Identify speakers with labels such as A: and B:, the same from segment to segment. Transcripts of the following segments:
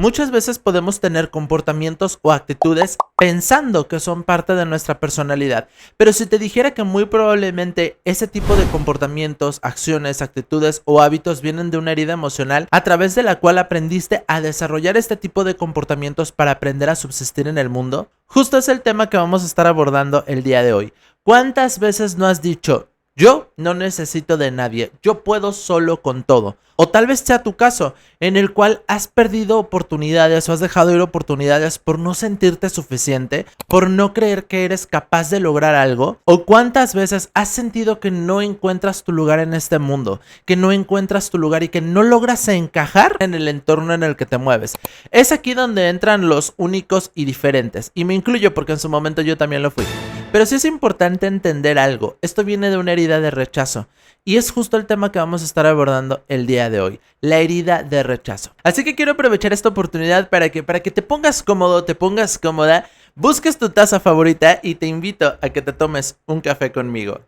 A: Muchas veces podemos tener comportamientos o actitudes pensando que son parte de nuestra personalidad, pero si te dijera que muy probablemente ese tipo de comportamientos, acciones, actitudes o hábitos vienen de una herida emocional a través de la cual aprendiste a desarrollar este tipo de comportamientos para aprender a subsistir en el mundo, justo es el tema que vamos a estar abordando el día de hoy. ¿Cuántas veces no has dicho: yo no necesito de nadie, yo puedo solo con todo? O tal vez sea tu caso, en el cual has perdido oportunidades o has dejado ir oportunidades por no sentirte suficiente, por no creer que eres capaz de lograr algo. O cuántas veces has sentido que no encuentras tu lugar en este mundo, que no encuentras tu lugar y que no logras encajar en el entorno en el que te mueves. Es aquí donde entran los únicos y diferentes, y me incluyo porque en su momento yo también lo fui. Pero sí es importante entender algo. Esto viene de una herida de rechazo. Y es justo el tema que vamos a estar abordando el día de hoy. La herida de rechazo. Así que quiero aprovechar esta oportunidad para que te pongas cómodo, te pongas cómoda, busques tu taza favorita y te invito a que te tomes un café conmigo.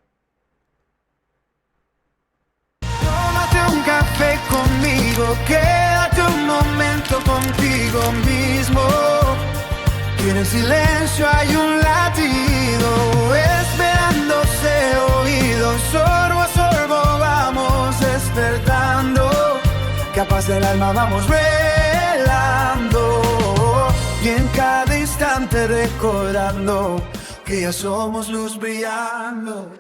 B: Tómate un café conmigo, quédate un momento contigo mismo. Y en el silencio hay un latido, esperándose oído. Sorbo a sorbo vamos despertando, capaz del alma vamos velando. Y en cada instante recordando que ya somos luz brillando.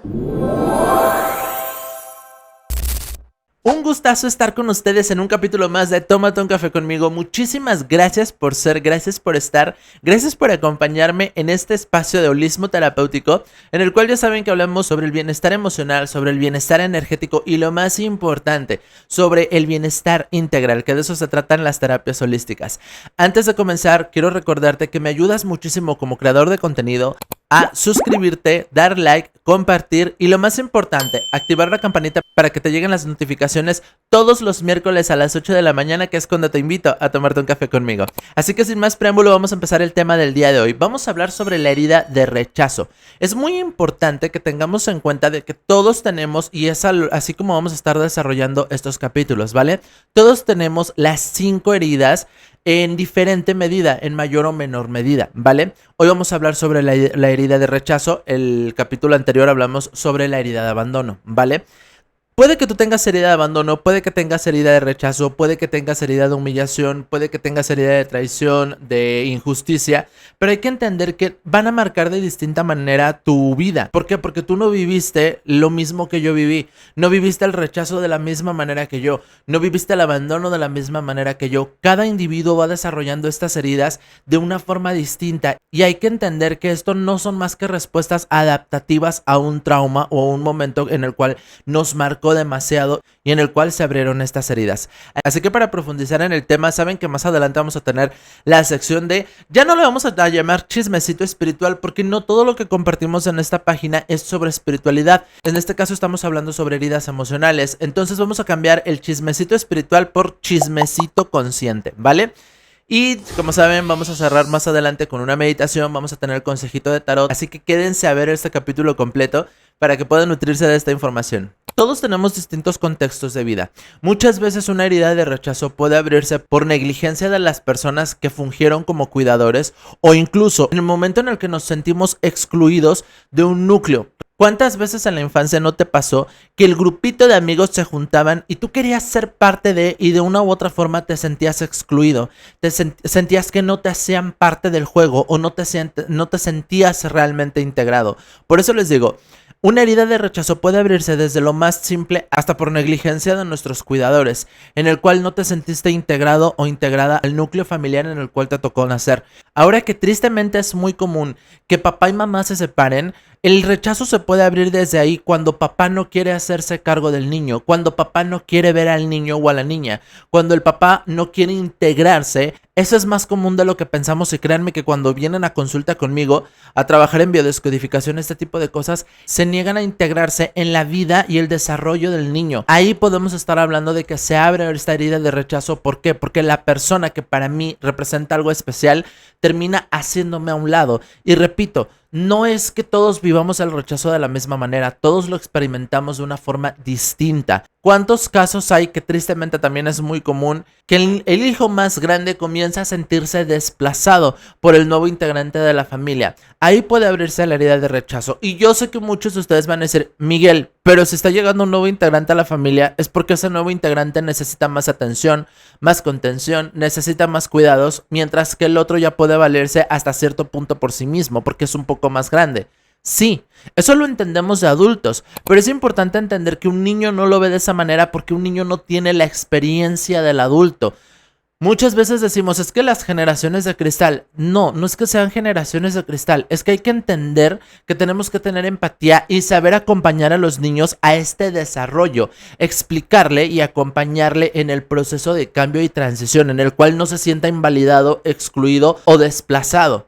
A: Un gustazo estar con ustedes en un capítulo más de Tómate un café conmigo. Muchísimas gracias por ser, gracias por estar, gracias por acompañarme en este espacio de holismo terapéutico, en el cual ya saben que hablamos sobre el bienestar emocional, sobre el bienestar energético y lo más importante, sobre el bienestar integral, que de eso se tratan las terapias holísticas. Antes de comenzar, quiero recordarte que me ayudas muchísimo como creador de contenido a suscribirte, dar like, compartir y lo más importante, activar la campanita para que te lleguen las notificaciones todos los miércoles a las 8 de la mañana, que es cuando te invito a tomarte un café conmigo. Así que sin más preámbulo, vamos a empezar el tema del día de hoy. Vamos a hablar sobre la herida de rechazo. Es muy importante que tengamos en cuenta de que todos tenemos, y es así como vamos a estar desarrollando estos capítulos, ¿vale? Todos tenemos las 5 heridas en diferente medida, en mayor o menor medida, ¿vale? Hoy vamos a hablar sobre la herida de rechazo. El capítulo anterior hablamos sobre la herida de abandono, ¿vale? Puede que tú tengas herida de abandono, puede que tengas herida de rechazo, puede que tengas herida de humillación, puede que tengas herida de traición, de injusticia, pero hay que entender que van a marcar de distinta manera tu vida. ¿Por qué? Porque tú no viviste lo mismo que yo viví, no viviste el rechazo de la misma manera que yo, no viviste el abandono de la misma manera que yo. Cada individuo va desarrollando estas heridas de una forma distinta y hay que entender que esto no son más que respuestas adaptativas a un trauma o a un momento en el cual nos marcó demasiado y en el cual se abrieron estas heridas. Así que para profundizar en el tema, saben que más adelante vamos a tener la sección de, ya no le vamos a llamar chismecito espiritual, porque no todo lo que compartimos en esta página es sobre espiritualidad. En este caso estamos hablando sobre heridas emocionales, entonces vamos a cambiar el chismecito espiritual por chismecito consciente, ¿vale? Y como saben, vamos a cerrar más adelante con una meditación, vamos a tener el consejito de tarot, así que quédense a ver este capítulo completo para que puedan nutrirse de esta información. Todos tenemos distintos contextos de vida. Muchas veces una herida de rechazo puede abrirse por negligencia de las personas que fungieron como cuidadores o incluso en el momento en el que nos sentimos excluidos de un núcleo. ¿Cuántas veces en la infancia no te pasó que el grupito de amigos se juntaban y tú querías ser parte de y de una u otra forma te sentías excluido? Sentías que no te hacían parte del juego o no te sentías realmente integrado. Por eso les digo, una herida de rechazo puede abrirse desde lo más simple hasta por negligencia de nuestros cuidadores, en el cual no te sentiste integrado o integrada al núcleo familiar en el cual te tocó nacer. Ahora que tristemente es muy común que papá y mamá se separen, el rechazo se puede abrir desde ahí cuando papá no quiere hacerse cargo del niño, cuando papá no quiere ver al niño o a la niña, cuando el papá no quiere integrarse. Eso es más común de lo que pensamos y créanme que cuando vienen a consulta conmigo a trabajar en biodescodificación, este tipo de cosas, se niegan a integrarse en la vida y el desarrollo del niño. Ahí podemos estar hablando de que se abre esta herida de rechazo. ¿Por qué? Porque la persona que para mí representa algo especial termina haciéndome a un lado. Y repito, no es que todos vivamos el rechazo de la misma manera, todos lo experimentamos de una forma distinta. ¿Cuántos casos hay, que tristemente también es muy común, que el hijo más grande comienza a sentirse desplazado por el nuevo integrante de la familia? Ahí puede abrirse la herida de rechazo. Y yo sé que muchos de ustedes van a decir, Miguel, pero si está llegando un nuevo integrante a la familia, es porque ese nuevo integrante necesita más atención, más contención, necesita más cuidados, mientras que el otro ya puede valerse hasta cierto punto por sí mismo, porque es un poco más grande. Sí, eso lo entendemos de adultos, pero es importante entender que un niño no lo ve de esa manera porque un niño no tiene la experiencia del adulto. Muchas veces decimos, es que las generaciones de cristal. No, no es que sean generaciones de cristal, es que hay que entender que tenemos que tener empatía y saber acompañar a los niños a este desarrollo, explicarle y acompañarle en el proceso de cambio y transición, en el cual no se sienta invalidado, excluido o desplazado.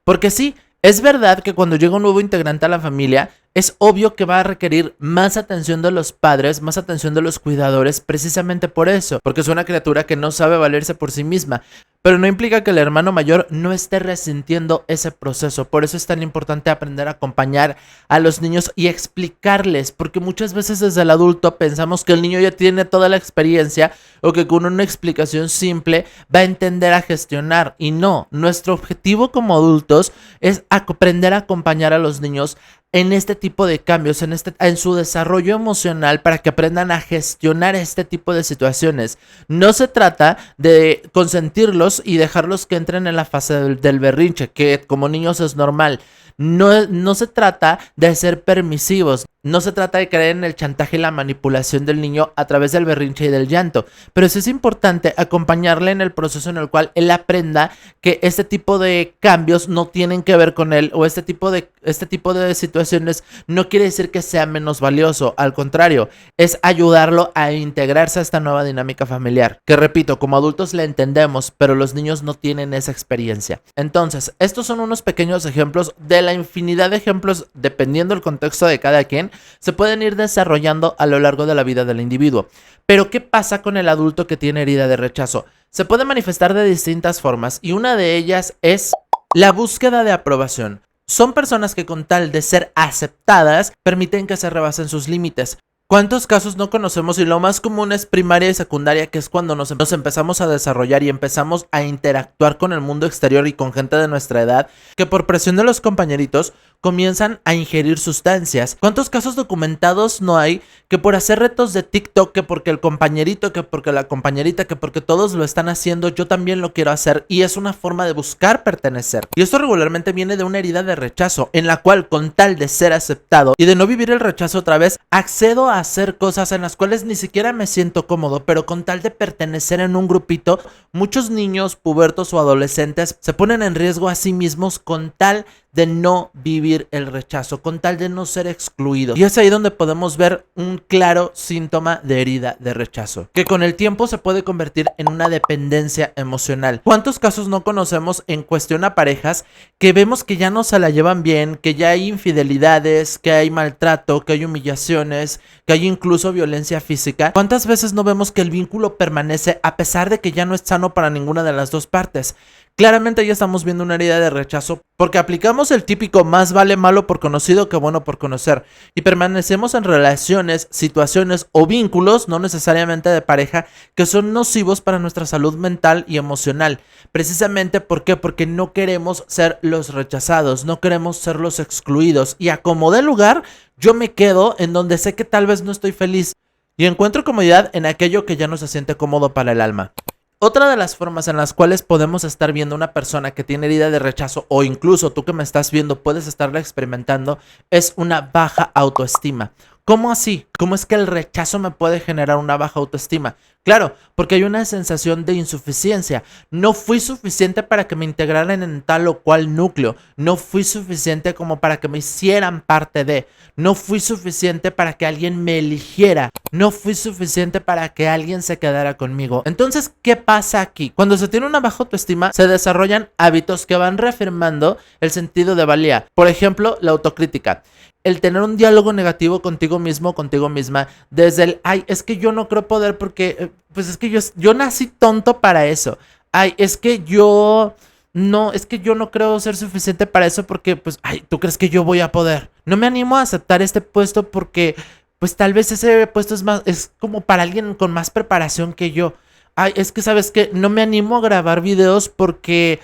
A: Porque sí, es verdad que cuando llega un nuevo integrante a la familia, es obvio que va a requerir más atención de los padres, más atención de los cuidadores, precisamente por eso, porque es una criatura que no sabe valerse por sí misma. Pero no implica que el hermano mayor no esté resintiendo ese proceso. Por eso es tan importante aprender a acompañar a los niños y explicarles, porque muchas veces desde el adulto pensamos que el niño ya tiene toda la experiencia o que con una explicación simple va a entender a gestionar. Y no, nuestro objetivo como adultos es aprender a acompañar a los niños en este tipo de cambios, en su desarrollo emocional, para que aprendan a gestionar este tipo de situaciones. No se trata de consentirlos y dejarlos que entren en la fase del berrinche, que como niños es normal. No se trata de ser permisivos, no se trata de creer en el chantaje y la manipulación del niño a través del berrinche y del llanto, pero sí es importante acompañarle en el proceso en el cual él aprenda que este tipo de cambios no tienen que ver con él, o este tipo de situaciones no quiere decir que sea menos valioso, al contrario, es ayudarlo a integrarse a esta nueva dinámica familiar, que repito, como adultos la entendemos, pero los niños no tienen esa experiencia. Entonces, estos son unos pequeños ejemplos de la infinidad de ejemplos, dependiendo del contexto de cada quien, se pueden ir desarrollando a lo largo de la vida del individuo. Pero ¿qué pasa con el adulto que tiene herida de rechazo? Se puede manifestar de distintas formas y una de ellas es la búsqueda de aprobación. Son personas que con tal de ser aceptadas permiten que se rebasen sus límites. ¿Cuántos casos no conocemos? Y lo más común es primaria y secundaria, que es cuando nos empezamos a desarrollar y empezamos a interactuar con el mundo exterior y con gente de nuestra edad, que por presión de los compañeritos comienzan a ingerir sustancias. ¿Cuántos casos documentados no hay que por hacer retos de TikTok, que porque el compañerito, que porque la compañerita, que porque todos lo están haciendo, yo también lo quiero hacer? Y es una forma de buscar pertenecer. Y esto regularmente viene de una herida de rechazo, en la cual con tal de ser aceptado y de no vivir el rechazo otra vez, accedo a hacer cosas en las cuales ni siquiera me siento cómodo, pero con tal de pertenecer en un grupito. Muchos niños, pubertos o adolescentes se ponen en riesgo a sí mismos con tal de no vivir el rechazo, con tal de no ser excluidos. Y es ahí donde podemos ver un claro síntoma de herida de rechazo, que con el tiempo se puede convertir en una dependencia emocional. ¿Cuántos casos no conocemos en cuestión a parejas que vemos que ya no se la llevan bien, que ya hay infidelidades, que hay maltrato, que hay humillaciones, que hay incluso violencia física? ¿Cuántas veces no vemos que el vínculo permanece a pesar de que ya no es sano para ninguna de las dos partes? Claramente ya estamos viendo una herida de rechazo porque aplicamos el típico más vale malo por conocido que bueno por conocer y permanecemos en relaciones, situaciones o vínculos, no necesariamente de pareja, que son nocivos para nuestra salud mental y emocional. Precisamente, ¿por qué? Porque no queremos ser los rechazados, no queremos ser los excluidos, y a como dé lugar, yo me quedo en donde sé que tal vez no estoy feliz y encuentro comodidad en aquello que ya no se siente cómodo para el alma. Otra de las formas en las cuales podemos estar viendo una persona que tiene herida de rechazo, o incluso tú que me estás viendo puedes estarla experimentando, es una baja autoestima. ¿Cómo así? ¿Cómo es que el rechazo me puede generar una baja autoestima? Claro, porque hay una sensación de insuficiencia. No fui suficiente para que me integraran en tal o cual núcleo. No fui suficiente como para que me hicieran parte de. No fui suficiente para que alguien me eligiera. No fui suficiente para que alguien se quedara conmigo. Entonces, ¿qué pasa aquí? Cuando se tiene una baja autoestima, se desarrollan hábitos que van reafirmando el sentido de valía. Por ejemplo, la autocrítica. El tener un diálogo negativo contigo mismo, contigo misma, desde el, ay, es que yo no creo poder porque, pues es que yo nací tonto para eso. Ay, es que yo no creo ser suficiente para eso porque, pues, ay, ¿tú crees que yo voy a poder? No me animo a aceptar este puesto porque pues tal vez ese puesto es como para alguien con más preparación que yo. Ay, es que sabes que no me animo a grabar videos porque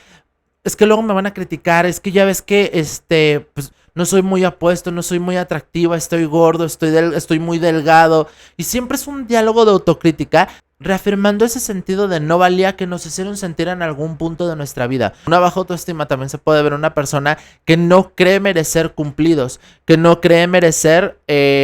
A: es que luego me van a criticar, es que ya ves que pues no soy muy apuesto, no soy muy atractiva, estoy gordo, estoy muy delgado. Y siempre es un diálogo de autocrítica, reafirmando ese sentido de no valía que nos hicieron sentir en algún punto de nuestra vida. Una baja autoestima también se puede ver en una persona que no cree merecer cumplidos, que no cree merecer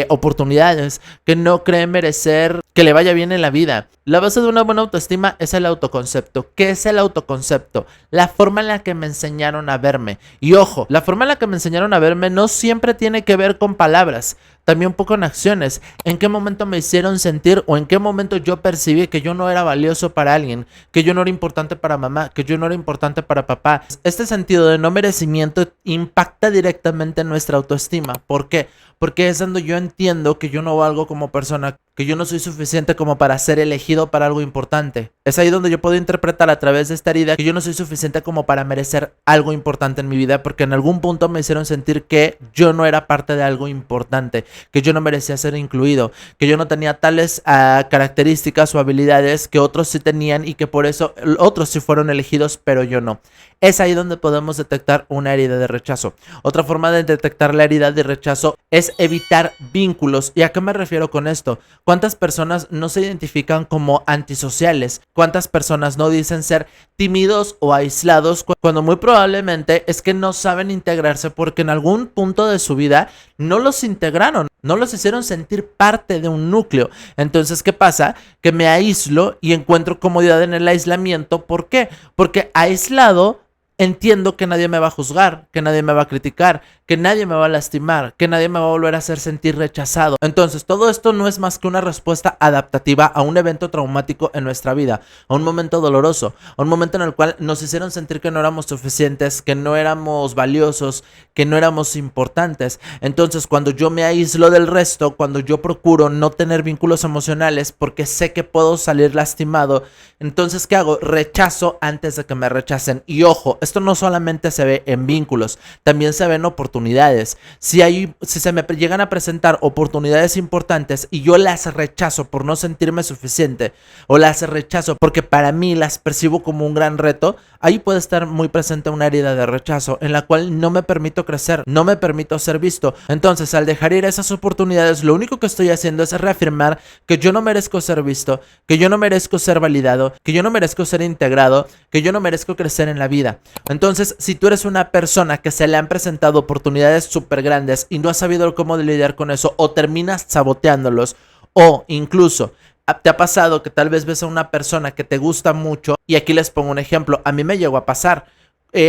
A: oportunidades, que no cree merecer que le vaya bien en la vida. La base de una buena autoestima es el autoconcepto. ¿Qué es el autoconcepto? La forma en la que me enseñaron a verme. Y ojo, la forma en la que me enseñaron a verme no siempre tiene que ver con palabras, también un poco en acciones. ¿En qué momento me hicieron sentir o en qué momento yo percibí que yo no era valioso para alguien, que yo no era importante para mamá, que yo no era importante para papá? Este sentido de no merecimiento impacta directamente en nuestra autoestima. ¿Por qué? Porque es cuando yo entiendo que yo no valgo como persona, que yo no soy suficiente como para ser elegido para algo importante. Es ahí donde yo puedo interpretar a través de esta herida que yo no soy suficiente como para merecer algo importante en mi vida, porque en algún punto me hicieron sentir que yo no era parte de algo importante, que yo no merecía ser incluido, que yo no tenía tales características o habilidades que otros sí tenían y que por eso otros sí fueron elegidos, pero yo no. Es ahí donde podemos detectar una herida de rechazo. Otra forma de detectar la herida de rechazo es evitar vínculos. ¿Y a qué me refiero con esto? ¿Cuántas personas no se identifican como antisociales? ¿Cuántas personas no dicen ser tímidos o aislados cuando muy probablemente es que no saben integrarse porque en algún punto de su vida no los integraron, no los hicieron sentir parte de un núcleo? Entonces, ¿qué pasa? Que me aíslo y encuentro comodidad en el aislamiento. ¿Por qué? Porque aislado entiendo que nadie me va a juzgar, que nadie me va a criticar, que nadie me va a lastimar, que nadie me va a volver a hacer sentir rechazado. Entonces, todo esto no es más que una respuesta adaptativa a un evento traumático en nuestra vida, a un momento doloroso, a un momento en el cual nos hicieron sentir que no éramos suficientes, que no éramos valiosos, que no éramos importantes. Entonces, cuando yo me aíslo del resto, cuando yo procuro no tener vínculos emocionales porque sé que puedo salir lastimado, entonces, ¿qué hago? Rechazo antes de que me rechacen. Y ojo, esto no solamente se ve en vínculos, también se ve en oportunidades. Si se me llegan a presentar oportunidades importantes y yo las rechazo por no sentirme suficiente, o las rechazo porque para mí las percibo como un gran reto, ahí puede estar muy presente una herida de rechazo en la cual no me permito crecer, no me permito ser visto. Entonces, al dejar ir esas oportunidades, lo único que estoy haciendo es reafirmar que yo no merezco ser visto, que yo no merezco ser validado, que yo no merezco ser integrado, que yo no merezco crecer en la vida. Entonces, si tú eres una persona que se le han presentado oportunidades súper grandes y no has sabido cómo lidiar con eso, o terminas saboteándolos, o incluso te ha pasado que tal vez ves a una persona que te gusta mucho, y aquí les pongo un ejemplo, a mí me llegó a pasar.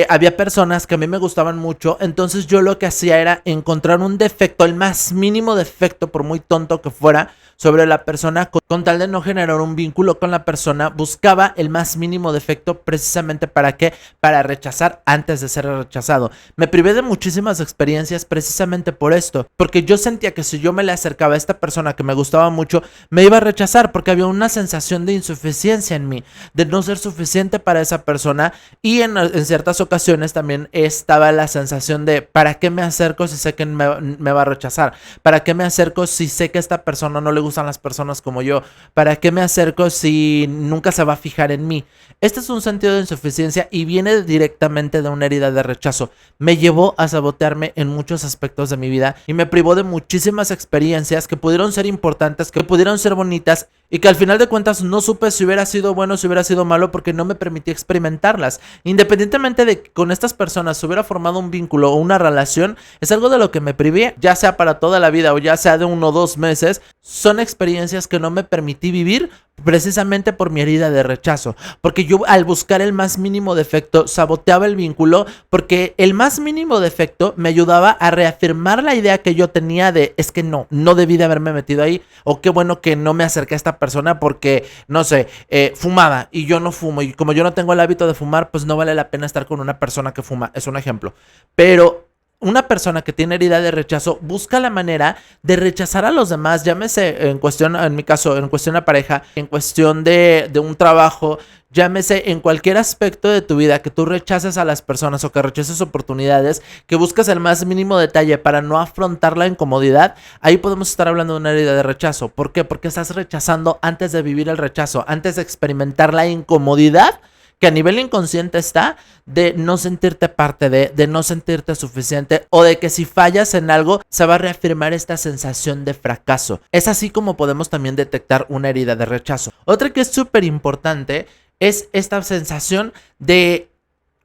A: Había personas que a mí me gustaban mucho, entonces yo lo que hacía era encontrar un defecto, el más mínimo defecto, por muy tonto que fuera, sobre la persona, con tal de no generar un vínculo con la persona. Buscaba el más mínimo defecto precisamente ¿para qué? Para rechazar antes de ser rechazado. Me privé de muchísimas experiencias precisamente por esto, porque yo sentía que si yo me le acercaba a esta persona que me gustaba mucho, me iba a rechazar porque había una sensación de insuficiencia en mí, de no ser suficiente para esa persona, y en ciertas ocasiones también estaba la sensación de ¿para qué me acerco si sé que me va a rechazar? ¿Para qué me acerco si sé que a esta persona no le gustan las personas como yo? ¿Para qué me acerco si nunca se va a fijar en mí? Este es un sentido de insuficiencia y viene directamente de una herida de rechazo. Me llevó a sabotearme en muchos aspectos de mi vida y me privó de muchísimas experiencias que pudieron ser importantes, que pudieron ser bonitas, y que al final de cuentas no supe si hubiera sido bueno o si hubiera sido malo porque no me permití experimentarlas. Independientemente de que con estas personas se hubiera formado un vínculo o una relación, es algo de lo que me privé, ya sea para toda la vida o ya sea de 1 o 2 meses. Son experiencias que no me permití vivir precisamente por mi herida de rechazo, porque yo al buscar el más mínimo defecto saboteaba el vínculo, porque el más mínimo defecto me ayudaba a reafirmar la idea que yo tenía de es que no debí de haberme metido ahí, o qué bueno que no me acerqué a esta persona porque, no sé, fumaba y yo no fumo, y como yo no tengo el hábito de fumar, pues no vale la pena estar con una persona que fuma, es un ejemplo. Pero una persona que tiene herida de rechazo busca la manera de rechazar a los demás, llámese en cuestión, en mi caso, en cuestión de pareja, en cuestión de un trabajo, llámese en cualquier aspecto de tu vida, que tú rechaces a las personas o que rechaces oportunidades, que buscas el más mínimo detalle para no afrontar la incomodidad. Ahí podemos estar hablando de una herida de rechazo. ¿Por qué? Porque estás rechazando antes de vivir el rechazo, antes de experimentar la incomodidad que a nivel inconsciente está de no sentirte parte de no sentirte suficiente, o de que si fallas en algo se va a reafirmar esta sensación de fracaso. Es así como podemos también detectar una herida de rechazo. Otra que es súper importante es esta sensación de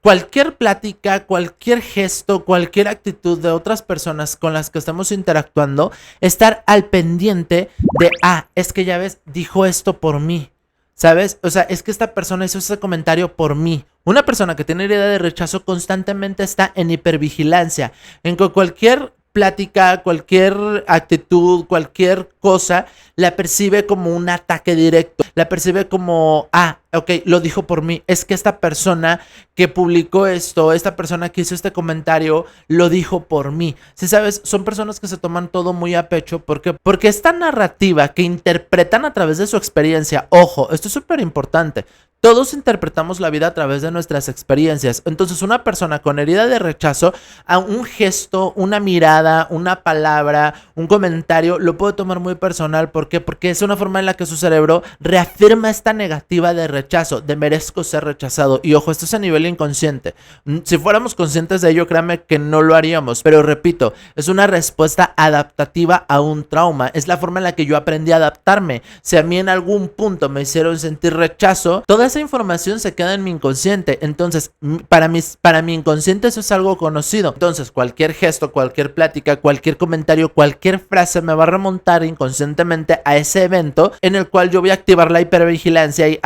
A: cualquier plática, cualquier gesto, cualquier actitud de otras personas con las que estamos interactuando, estar al pendiente de, es que ya ves, dijo esto por mí. ¿Sabes? O sea, es que esta persona hizo ese comentario por mí. Una persona que tiene herida de rechazo constantemente está en hipervigilancia, en que cualquier plática, cualquier actitud, cualquier cosa, la percibe como un ataque directo. La percibe como, ok, lo dijo por mí. Es que esta persona que publicó esto, esta persona que hizo este comentario, lo dijo por mí. Si sabes, son personas que se toman todo muy a pecho. ¿Por qué? Porque esta narrativa que interpretan a través de su experiencia, ojo, esto es súper importante. Todos interpretamos la vida a través de nuestras experiencias. Entonces, una persona con herida de rechazo, a un gesto, una mirada, una palabra, un comentario, lo puede tomar muy personal. ¿Por qué? Porque es una forma en la que su cerebro reafirma esta negativa de rechazo, de merezco ser rechazado. Y ojo, esto es a nivel inconsciente. Si fuéramos conscientes de ello, créanme que no lo haríamos. Pero repito, es una respuesta adaptativa a un trauma. Es la forma en la que yo aprendí a adaptarme. Si a mí en algún punto me hicieron sentir rechazo, toda esa información se queda en mi inconsciente. Entonces, para mi inconsciente eso es algo conocido. Entonces, cualquier gesto, cualquier plática, cualquier comentario, cualquier frase me va a remontar inconscientemente a ese evento en el cual yo voy a activar la hipervigilancia y,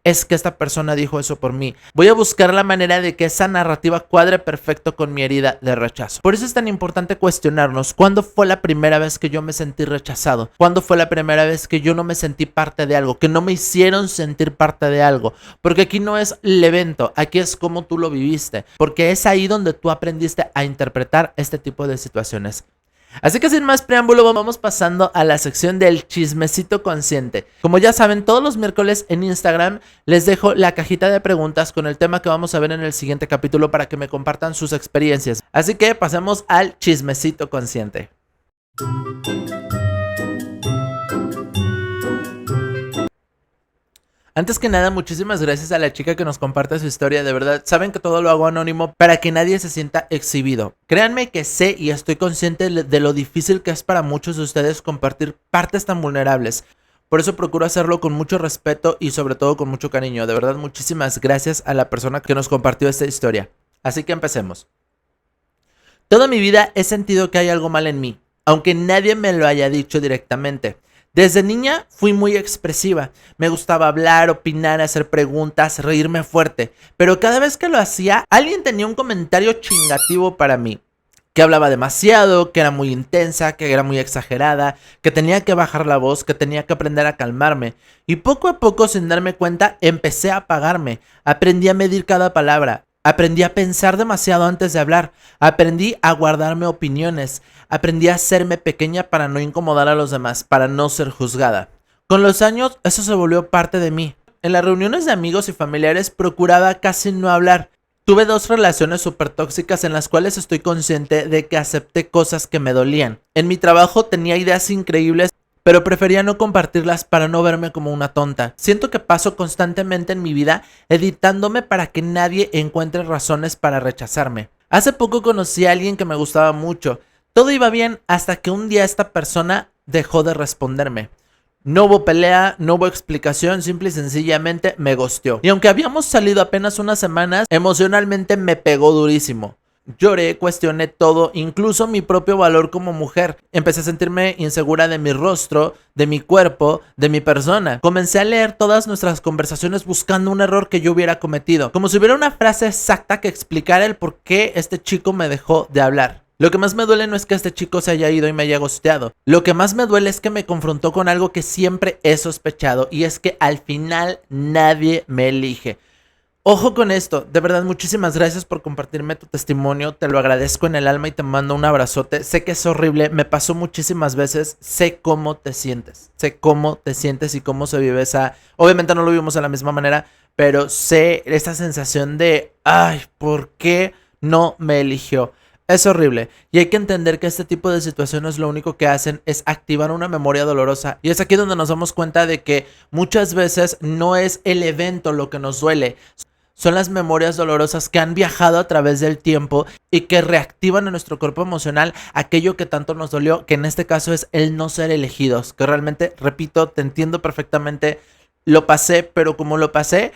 A: es que esta persona dijo eso por mí. Voy a buscar la manera de que esa narrativa cuadre perfecto con mi herida de rechazo. Por eso es tan importante cuestionarnos, ¿cuándo fue la primera vez que yo me sentí rechazado? ¿Cuándo fue la primera vez que yo no me sentí parte de algo? Que no me hicieron sentir parte de algo. Porque aquí no es el evento, aquí es cómo tú lo viviste. Porque es ahí donde tú aprendiste a interpretar este tipo de situaciones. Así que sin más preámbulo, vamos pasando a la sección del chismecito consciente. Como ya saben, todos los miércoles en Instagram les dejo la cajita de preguntas con el tema que vamos a ver en el siguiente capítulo para que me compartan sus experiencias. Así que pasemos al chismecito consciente. Antes que nada, muchísimas gracias a la chica que nos comparte su historia, de verdad. Saben que todo lo hago anónimo para que nadie se sienta exhibido. Créanme que sé y estoy consciente de lo difícil que es para muchos de ustedes compartir partes tan vulnerables. Por eso procuro hacerlo con mucho respeto y sobre todo con mucho cariño. De verdad, muchísimas gracias a la persona que nos compartió esta historia. Así que empecemos. Toda mi vida he sentido que hay algo mal en mí, aunque nadie me lo haya dicho directamente. Desde niña fui muy expresiva, me gustaba hablar, opinar, hacer preguntas, reírme fuerte, pero cada vez que lo hacía, alguien tenía un comentario chingativo para mí, que hablaba demasiado, que era muy intensa, que era muy exagerada, que tenía que bajar la voz, que tenía que aprender a calmarme, y poco a poco, sin darme cuenta, empecé a apagarme, aprendí a medir cada palabra. Aprendí a pensar demasiado antes de hablar, aprendí a guardarme opiniones, aprendí a hacerme pequeña para no incomodar a los demás, para no ser juzgada. Con los años eso se volvió parte de mí. En las reuniones de amigos y familiares procuraba casi no hablar. Tuve 2 relaciones súper tóxicas en las cuales estoy consciente de que acepté cosas que me dolían. En mi trabajo tenía ideas increíbles, pero prefería no compartirlas para no verme como una tonta. Siento que paso constantemente en mi vida editándome para que nadie encuentre razones para rechazarme. Hace poco conocí a alguien que me gustaba mucho. Todo iba bien hasta que un día esta persona dejó de responderme. No hubo pelea, no hubo explicación, simple y sencillamente me ghosteó. Y aunque habíamos salido apenas unas semanas, emocionalmente me pegó durísimo. Lloré, cuestioné todo, incluso mi propio valor como mujer. Empecé a sentirme insegura de mi rostro, de mi cuerpo, de mi persona. Comencé a leer todas nuestras conversaciones buscando un error que yo hubiera cometido, como si hubiera una frase exacta que explicara el por qué este chico me dejó de hablar. Lo que más me duele no es que este chico se haya ido y me haya ghosteado. Lo que más me duele es que me confrontó con algo que siempre he sospechado, y es que al final nadie me elige. Ojo con esto, de verdad muchísimas gracias por compartirme tu testimonio, te lo agradezco en el alma y te mando un abrazote. Sé que es horrible, me pasó muchísimas veces, sé cómo te sientes y cómo se vive esa, obviamente no lo vivimos de la misma manera, pero sé esa sensación de, ay, ¿por qué no me eligió? Es horrible y hay que entender que este tipo de situaciones lo único que hacen es activar una memoria dolorosa y es aquí donde nos damos cuenta de que muchas veces no es el evento lo que nos duele. Son las memorias dolorosas que han viajado a través del tiempo y que reactivan en nuestro cuerpo emocional aquello que tanto nos dolió, que en este caso es el no ser elegidos, que realmente, repito, te entiendo perfectamente, lo pasé, pero como lo pasé,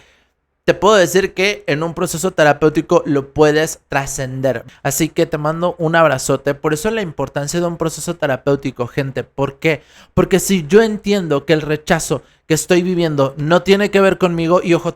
A: te puedo decir que en un proceso terapéutico lo puedes trascender. Así que te mando un abrazote. Por eso la importancia de un proceso terapéutico, gente. ¿Por qué? Porque si yo entiendo que el rechazo que estoy viviendo no tiene que ver conmigo, y ojo,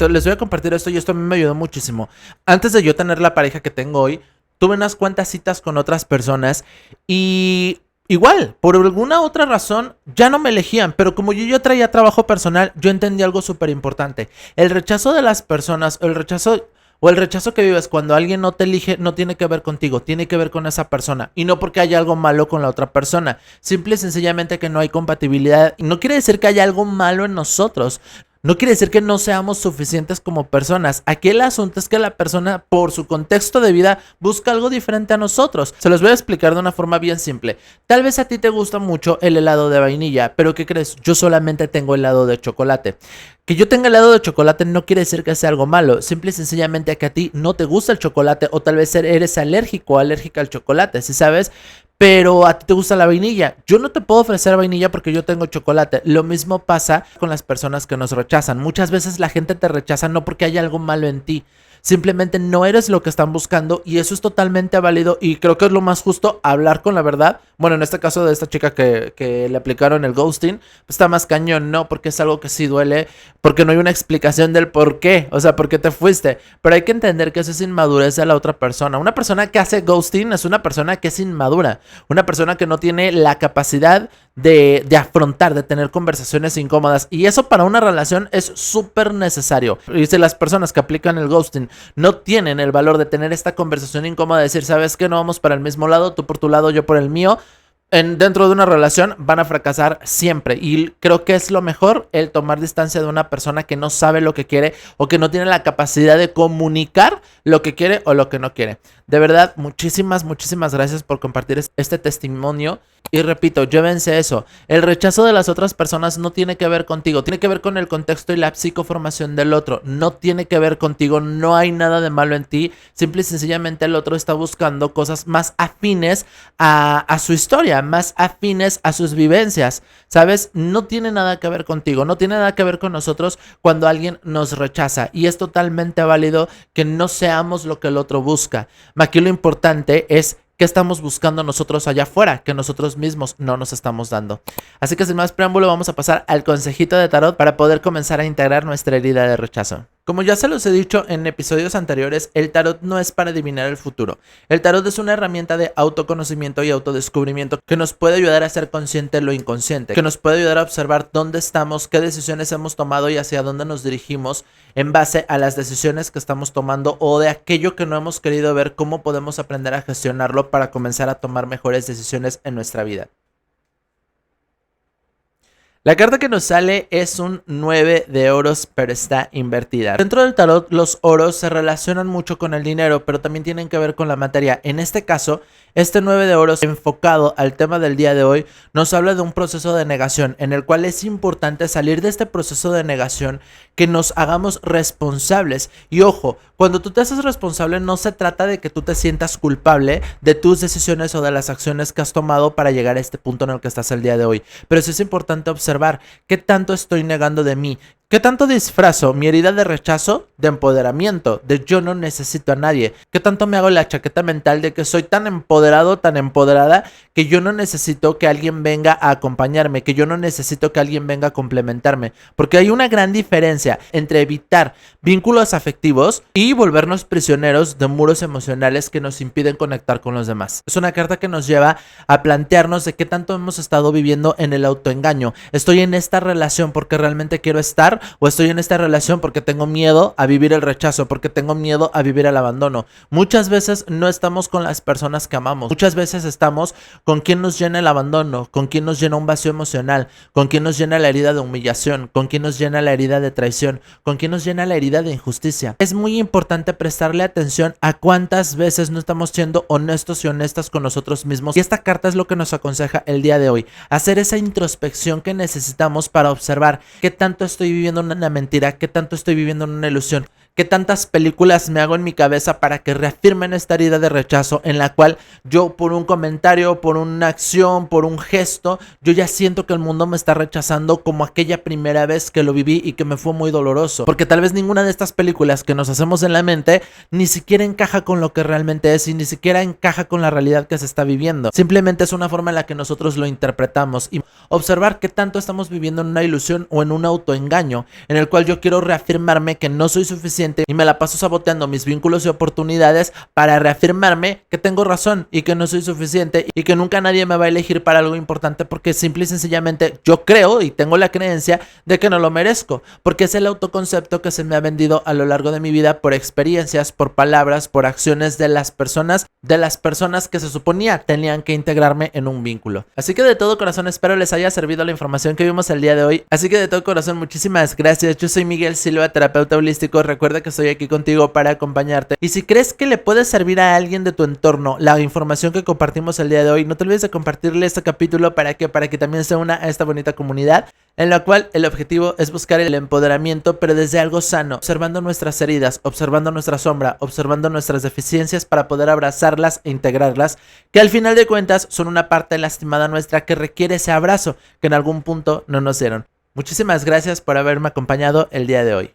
A: les voy a compartir esto y esto a mí me ayudó muchísimo. Antes de yo tener la pareja que tengo hoy, tuve unas cuantas citas con otras personas y igual, por alguna otra razón, ya no me elegían, pero como yo ya traía trabajo personal, yo entendí algo súper importante. El rechazo de las personas, el rechazo que vives cuando alguien no te elige, no tiene que ver contigo, tiene que ver con esa persona. Y no porque haya algo malo con la otra persona, simple y sencillamente que no hay compatibilidad. Y no quiere decir que haya algo malo en nosotros. No quiere decir que no seamos suficientes como personas. Aquí el asunto es que la persona, por su contexto de vida, busca algo diferente a nosotros. Se los voy a explicar de una forma bien simple. Tal vez a ti te gusta mucho el helado de vainilla, pero ¿qué crees? Yo solamente tengo helado de chocolate. Que yo tenga helado de chocolate no quiere decir que sea algo malo. Simple y sencillamente que a ti no te gusta el chocolate o tal vez eres alérgico o alérgica al chocolate, ¿sí sabes? Pero a ti te gusta la vainilla. Yo no te puedo ofrecer vainilla porque yo tengo chocolate. Lo mismo pasa con las personas que nos rechazan. Muchas veces la gente te rechaza no porque haya algo malo en ti. Simplemente no eres lo que están buscando y eso es totalmente válido y creo que es lo más justo hablar con la verdad. Bueno, en este caso de esta chica que le aplicaron el ghosting, pues está más cañón, ¿no? Porque es algo que sí duele, porque no hay una explicación del por qué, o sea, por qué te fuiste. Pero hay que entender que eso es inmadurez de la otra persona. Una persona que hace ghosting es una persona que es inmadura, una persona que no tiene la capacidad de afrontar, de tener conversaciones incómodas y eso para una relación es súper necesario. Y si las personas que aplican el ghosting no tienen el valor de tener esta conversación incómoda, de decir, ¿sabes qué? No vamos para el mismo lado, tú por tu lado, yo por el mío. Dentro de una relación van a fracasar siempre y creo que es lo mejor el tomar distancia de una persona que no sabe lo que quiere o que no tiene la capacidad de comunicar lo que quiere o lo que no quiere. De verdad, muchísimas gracias por compartir este testimonio y repito, llévense eso. El rechazo de las otras personas no tiene que ver contigo, tiene que ver con el contexto y la psicoformación del otro. No tiene que ver contigo, no hay nada de malo en ti. Simple y sencillamente el otro está buscando cosas más afines a su historia, más afines a sus vivencias, ¿sabes? No tiene nada que ver contigo, no tiene nada que ver con nosotros cuando alguien nos rechaza y es totalmente válido que no seamos lo que el otro busca. Aquí lo importante es qué estamos buscando nosotros allá afuera, que nosotros mismos no nos estamos dando. Así que sin más preámbulo vamos a pasar al consejito de tarot para poder comenzar a integrar nuestra herida de rechazo. Como ya se los he dicho en episodios anteriores, el tarot no es para adivinar el futuro. El tarot es una herramienta de autoconocimiento y autodescubrimiento que nos puede ayudar a ser consciente de lo inconsciente, que nos puede ayudar a observar dónde estamos, qué decisiones hemos tomado y hacia dónde nos dirigimos en base a las decisiones que estamos tomando o de aquello que no hemos querido ver, cómo podemos aprender a gestionarlo para comenzar a tomar mejores decisiones en nuestra vida. La carta que nos sale es un 9 de oros, pero está invertida. Dentro del tarot, los oros se relacionan mucho con el dinero, pero también tienen que ver con la materia. En este caso, este 9 de oros enfocado al tema del día de hoy nos habla de un proceso de negación en el cual es importante salir de este proceso de negación, que nos hagamos responsables. Y ojo, cuando tú te haces responsable no se trata de que tú te sientas culpable de tus decisiones o de las acciones que has tomado para llegar a este punto en el que estás el día de hoy. Pero sí es importante observar qué tanto estoy negando de mí. ¿Qué tanto disfrazo mi herida de rechazo de empoderamiento, de yo no necesito a nadie? ¿Qué tanto me hago la chaqueta mental de que soy tan empoderado, tan empoderada, que yo no necesito que alguien venga a acompañarme, que yo no necesito que alguien venga a complementarme? Porque hay una gran diferencia entre evitar vínculos afectivos y volvernos prisioneros de muros emocionales que nos impiden conectar con los demás. Es una carta que nos lleva a plantearnos de qué tanto hemos estado viviendo en el autoengaño. Estoy en esta relación porque realmente quiero estar relación o estoy en esta relación porque tengo miedo a vivir el rechazo, porque tengo miedo a vivir el abandono. Muchas veces no estamos con las personas que amamos. Muchas veces estamos con quien nos llena el abandono, con quien nos llena un vacío emocional, con quien nos llena la herida de humillación, con quien nos llena la herida de traición, con quien nos llena la herida de injusticia. Es muy importante prestarle atención a cuántas veces no estamos siendo honestos y honestas con nosotros mismos. Y esta carta es lo que nos aconseja el día de hoy. Hacer esa introspección que necesitamos para observar qué tanto estoy viviendo una mentira, qué tanto estoy viviendo una ilusión, qué tantas películas me hago en mi cabeza para que reafirmen esta herida de rechazo en la cual yo por un comentario, por una acción, por un gesto, yo ya siento que el mundo me está rechazando como aquella primera vez que lo viví y que me fue muy doloroso. Porque tal vez ninguna de estas películas que nos hacemos en la mente ni siquiera encaja con lo que realmente es y ni siquiera encaja con la realidad que se está viviendo. Simplemente es una forma en la que nosotros lo interpretamos y observar qué tanto estamos viviendo en una ilusión o en un autoengaño en el cual yo quiero reafirmarme que no soy suficiente y me la paso saboteando mis vínculos y oportunidades para reafirmarme que tengo razón y que no soy suficiente y que nunca nadie me va a elegir para algo importante porque simple y sencillamente yo creo y tengo la creencia de que no lo merezco, porque es el autoconcepto que se me ha vendido a lo largo de mi vida por experiencias, por palabras, por acciones de las personas que se suponía tenían que integrarme en un vínculo. Así que de todo corazón espero les haya servido la información que vimos el día de hoy. Así que de todo corazón muchísimas gracias. Yo soy Miguel Silva, terapeuta holístico. Recuerda que estoy aquí contigo para acompañarte. Y si crees que le puede servir a alguien de tu entorno la información que compartimos el día de hoy, no te olvides de compartirle este capítulo para que también se una a esta bonita comunidad en la cual el objetivo es buscar el empoderamiento, pero desde algo sano, observando nuestras heridas, observando nuestra sombra, observando nuestras deficiencias para poder abrazarlas e integrarlas, que al final de cuentas son una parte lastimada nuestra que requiere ese abrazo que en algún punto no nos dieron. Muchísimas gracias por haberme acompañado el día de hoy.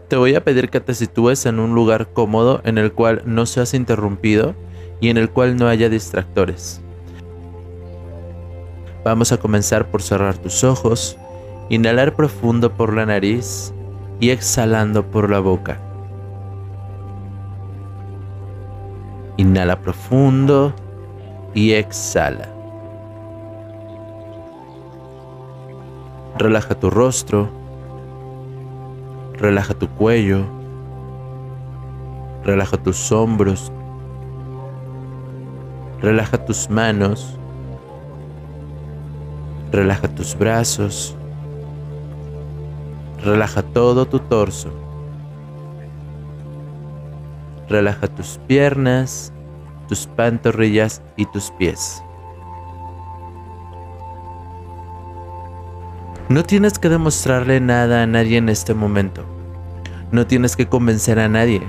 A: Te voy a pedir que te sitúes en un lugar cómodo en el cual no seas interrumpido y en el cual no haya distractores. Vamos a comenzar por cerrar tus ojos, inhalar profundo por la nariz y exhalando por la boca. Inhala profundo y exhala. Relaja tu rostro, relaja tu cuello, relaja tus hombros, relaja tus manos, relaja tus brazos, relaja todo tu torso, relaja tus piernas, tus pantorrillas y tus pies. No tienes que demostrarle nada a nadie en este momento. No tienes que convencer a nadie.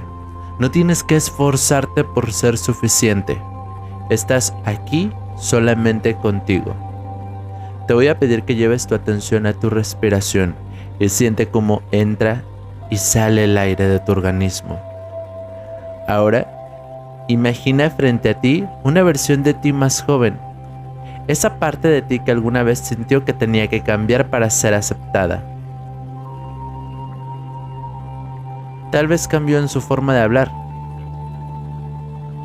A: No tienes que esforzarte por ser suficiente. Estás aquí solamente contigo. Te voy a pedir que lleves tu atención a tu respiración y siente cómo entra y sale el aire de tu organismo. Ahora, imagina frente a ti una versión de ti más joven. Esa parte de ti que alguna vez sintió que tenía que cambiar para ser aceptada. Tal vez cambió en su forma de hablar,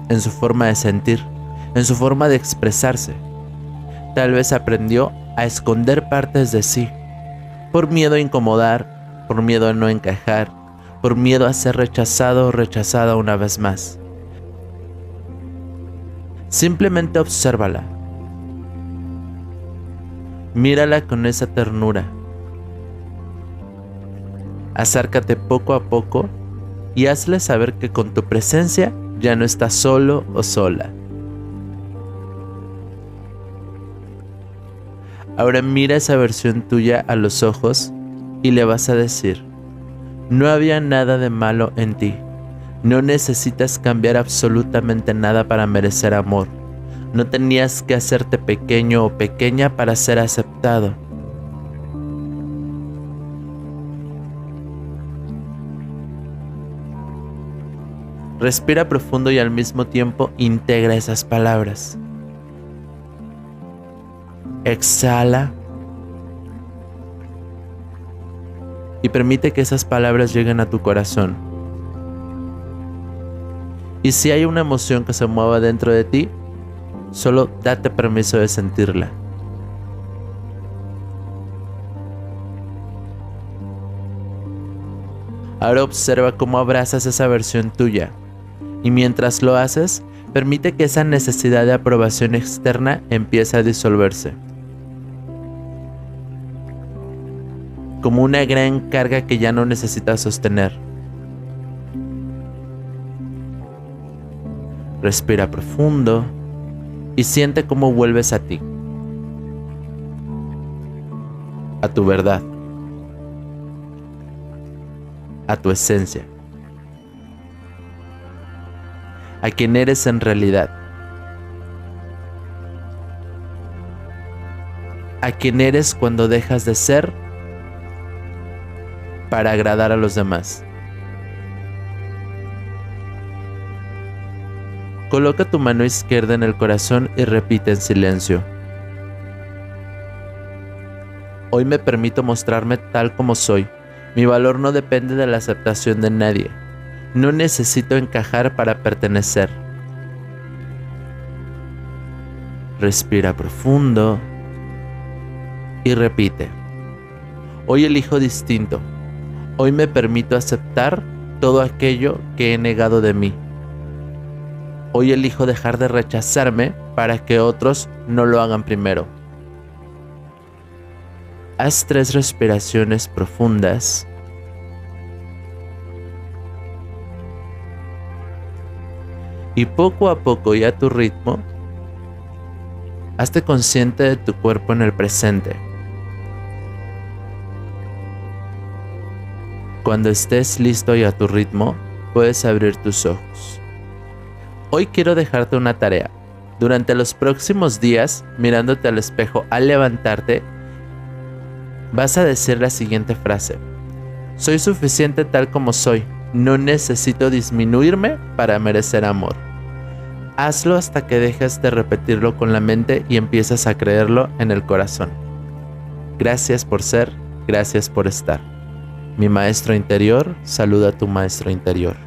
A: en su forma de sentir, en su forma de expresarse. Tal vez aprendió a esconder partes de sí, por miedo a incomodar, por miedo a no encajar, por miedo a ser rechazado o rechazada una vez más. Simplemente obsérvala. Mírala con esa ternura. Acércate poco a poco y hazle saber que con tu presencia ya no estás solo o sola. Ahora mira esa versión tuya a los ojos y le vas a decir: no había nada de malo en ti. No necesitas cambiar absolutamente nada para merecer amor. No tenías que hacerte pequeño o pequeña para ser aceptado. Respira profundo y al mismo tiempo integra esas palabras. Exhala y permite que esas palabras lleguen a tu corazón. Y si hay una emoción que se mueva dentro de ti, solo date permiso de sentirla. Ahora observa cómo abrazas esa versión tuya. Y mientras lo haces, permite que esa necesidad de aprobación externa empiece a disolverse. Como una gran carga que ya no necesitas sostener. Respira profundo y siente cómo vuelves a ti, a tu verdad, a tu esencia, a quien eres en realidad, a quien eres cuando dejas de ser para agradar a los demás. Coloca tu mano izquierda en el corazón y repite en silencio. Hoy me permito mostrarme tal como soy. Mi valor no depende de la aceptación de nadie. No necesito encajar para pertenecer. Respira profundo y repite. Hoy elijo distinto. Hoy me permito aceptar todo aquello que he negado de mí. Hoy elijo dejar de rechazarme para que otros no lo hagan primero. Haz 3 respiraciones profundas. Y poco a poco y a tu ritmo, hazte consciente de tu cuerpo en el presente. Cuando estés listo y a tu ritmo, puedes abrir tus ojos. Hoy quiero dejarte una tarea. Durante los próximos días, mirándote al espejo al levantarte, vas a decir la siguiente frase. Soy suficiente tal como soy. No necesito disminuirme para merecer amor. Hazlo hasta que dejes de repetirlo con la mente y empiezas a creerlo en el corazón. Gracias por ser, gracias por estar. Mi maestro interior saluda a tu maestro interior.